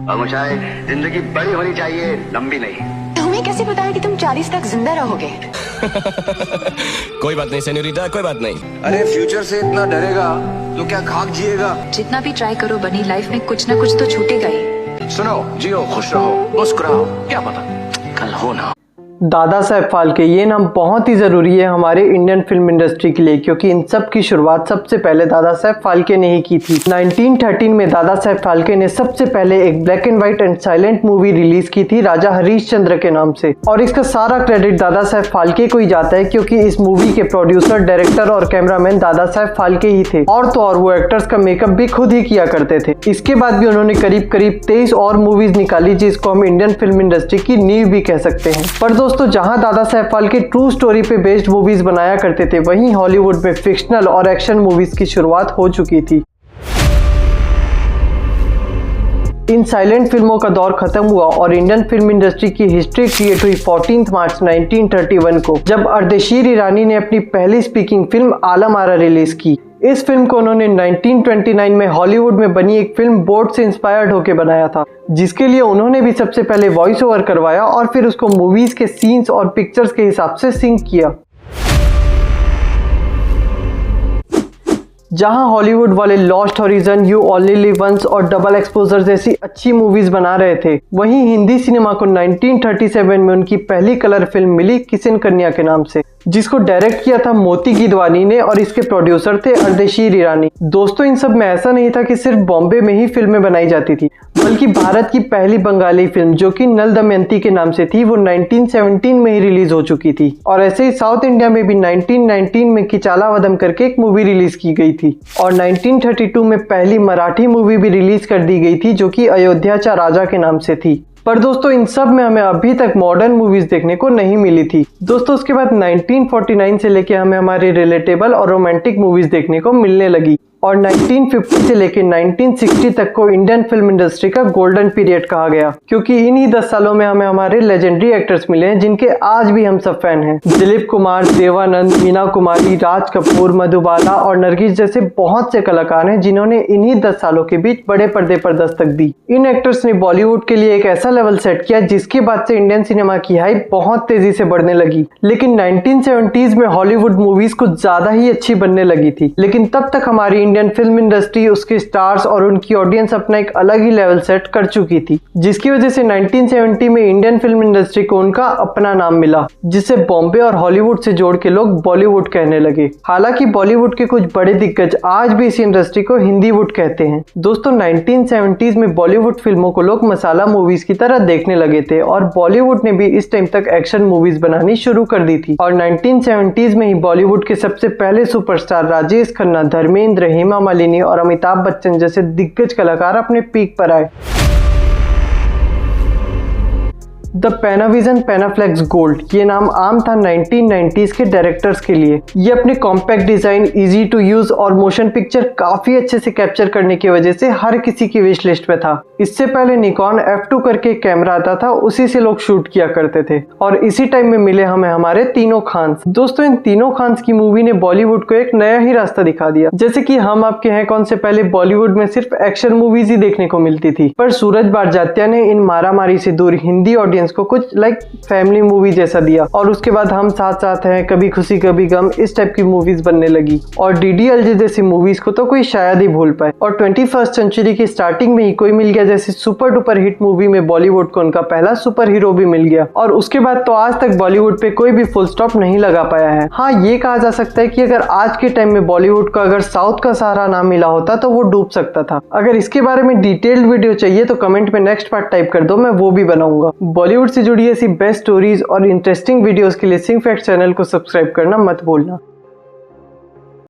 खामोशाई, जिंदगी बड़ी होनी चाहिए, लंबी नहीं। तुम्हें कैसे पता है कि तुम 40 तक जिंदा रहोगे? कोई बात नहीं सेन्योरिटा, कोई बात नहीं। अरे फ्यूचर से इतना डरेगा तो क्या खाक जिएगा। जितना भी ट्राई करो बनी, लाइफ में कुछ ना कुछ तो छूटेगा ही। सुनो, जियो, खुश रहो, मुस्कुराओ, क्या पता कल हो ना। दादा साहेब फाल्के, ये नाम बहुत ही ज़रूरी है हमारे इंडियन फिल्म इंडस्ट्री के लिए, क्योंकि इन सब की शुरुआत सबसे पहले दादा साहेब फाल्के ने ही की थी। 1913 में दादा साहेब फाल्के ने सबसे पहले एक black and white and silent movie release की थी राजा हरीशचंद्र के नाम से, और इसका सारा क्रेडिट दादा साहेब फाल्के को ही जाता है, क्योंकि इस मूवी के प्रोड्यूसर, डायरेक्टर और कैमरामैन दादा साहेब फाल्के ही थे। और तो और वो एक्टर्स का मेकअप भी खुद ही किया करते थे। इसके बाद भी उन्होंने करीब 23 और मूवीज निकाली, जिसको हम इंडियन फिल्म इंडस्ट्री की नींव भी कह सकते हैं। पर दोस्तों, जहां दादा साहेब फाल्के ट्रू स्टोरी पे बेस्ड मूवीज बनाया करते थे, वहीं हॉलीवुड में फिक्शनल और एक्शन मूवीज की शुरुआत हो चुकी थी। इन साइलेंट फिल्मों का दौर खत्म हुआ और इंडियन फिल्म इंडस्ट्री की हिस्ट्री क्रिएट हुई 14 मार्च 1931 को, जब अर्देशीर ईरानी ने अपनी पहली speaking film Alam Ara release की। इस फिल्म को उन्होंने 1929 में हॉलीवुड में बनी एक फिल्म बोट से इंस्पायर्ड होकर बनाया था, जिसके लिए उन्होंने भी सबसे पहले वॉइस ओवर करवाया और फिर उसको मूवीज के सीन्स और पिक्चर्स के हिसाब से सिंक किया। जहां हॉलीवुड वाले lost horizon, you only live once और डबल एक्सपोजर जैसी अच्छी मूवीज बना रहे थे, वहीं हिंदी सिनेमा को 1937 में उनकी पहली कलर फिल्म मिली किशन कन्या के नाम से, जिसको डायरेक्ट किया था मोती गिदवानी ने और इसके प्रोड्यूसर थे अर्देशीर ईरानी। दोस्तों, इन सब में ऐसा नहीं था कि सिर्फ बॉम्बे में ही फिल्में बनाई जाती थी, बल्कि भारत की पहली बंगाली फिल्म जो कि नल दमयंती के नाम से थी, वो 1917 में ही रिलीज हो चुकी थी। और ऐसे ही साउथ इंडिया में भी 1919 में किचाला वदम करके एक मूवी रिलीज की गई थी, और 1932 में पहली मराठी मूवी भी रिलीज कर दी गई थी, जो कि अयोध्याचा राजा के नाम से थी। पर दोस्तों, इन सब में हमें अभी तक मॉडर्न मूवीज देखने को नहीं मिली थी। दोस्तों, उसके बाद 1949 से लेके हमें हमारी रिलेटेबल और रोमांटिक मूवीज देखने को मिलने लगी, और 1950 से लेके 1960 तक को इंडियन फिल्म इंडस्ट्री का गोल्डन पीरियड कहा गया, क्योंकि इन्हीं 10 सालों में हमें हमारे लेजेंडरी एक्टर्स मिले हैं, जिनके आज भी हम सब फैन हैं। दिलीप कुमार, देवानंद, मीना कुमारी, राज कपूर, मधुबाला और नरगिस जैसे बहुत से कलाकार हैं, जिन्होंने इन्हीं 10 सालों के बीच बड़े पर्दे पर दस्तक दी। इन एक्टर्स ने बॉलीवुड के लिए एक ऐसा लेवल सेट किया, जिसके बाद से इंडियन सिनेमा की हाइप बहुत तेजी से बढ़ने लगी। लेकिन 1970s में हॉलीवुड मूवीज कुछ ज्यादा ही अच्छी बनने लगी थी, लेकिन तब तक हमारी इंडियन फिल्म इंडस्ट्री, उसके स्टार्स और उनकी ऑडियंस अपना एक अलग ही लेवल सेट कर चुकी थी, जिसकी वजह से 1970 में इंडियन फिल्म इंडस्ट्री को उनका अपना नाम मिला, जिसे बॉम्बे और हॉलीवुड से जोड़ के लोग बॉलीवुड कहने लगे। हालांकि बॉलीवुड के कुछ बड़े दिग्गज आज भी इस इंडस्ट्री को हिंदीवुड कहते हैं। दोस्तों, 1970s में बॉलीवुड फिल्मों को लोग मसाला मूवीज की तरह देखने लगे थे, और बॉलीवुड ने भी इस टाइम तक एक्शन मूवीज बनानी शुरू कर दी थी। और 1970s में ही बॉलीवुड के सबसे पहले सुपरस्टार राजेश खन्ना, धर्मेंद्र, हेमा मालिनी और अमिताभ बच्चन जैसे दिग्गज कलाकार अपने पीक पर आए। द पैनाविजन पैनाफ्लेक्स गोल्ड, ये नाम आम था 1990s के डायरेक्टर्स के लिए। ये अपने compact design, easy to use और मोशन पिक्चर काफी अच्छे से कैप्चर करने की वजह से हर किसी की विश लिस्ट में था। इससे पहले निकॉन F2 करके एक कैमरा आता था, उसी से लोग शूट किया करते थे, और इसी टाइम में मिले हमें हमारे तीनों खान्स। दोस्तों, इन तीनों खान्स की मूवी ने बॉलीवुड को एक नया ही रास्ता दिखा दिया। जैसे कि हम आपके हैं कौन से पहले बॉलीवुड में सिर्फ एक्शन मूवीज ही देखने को मिलती थी, पर सूरज बारजात्या ने इन मारामारी से दूर हिंदी ऑडियंस को कुछ लाइक फैमिली मूवी जैसा दिया, और उसके बाद हम साथ साथ हैं, कभी खुशी कभी गम, इस टाइप की मूवीज बनने लगी। और DDLJ जैसी मूवीज को तो कोई शायद ही भूल पाए। और 21st सेंचुरी की स्टार्टिंग में ही कोई मिल गया जैसी सुपर डुपर हिट मूवी में बॉलीवुड को उनका पहला सुपर हीरो भी मिल गया, और उसके बाद तो आज तक बॉलीवुड पे कोई भी फुल स्टॉप नहीं लगा पाया है। हाँ, ये कहा जा सकता है कि अगर आज के टाइम में बॉलीवुड को अगर साउथ का सहारा ना मिला होता तो वो डूब सकता था। अगर इसके बारे में डिटेल्ड वीडियो चाहिए तो कमेंट में नेक्स्ट पार्ट टाइप कर दो, मैं वो भी बनाऊंगा। बॉलीवुड से जुड़ी ऐसी बेस्ट स्टोरीज और इंटरेस्टिंग वीडियोस के लिए सिंग फैक्ट चैनल को सब्सक्राइब करना मत भूलना।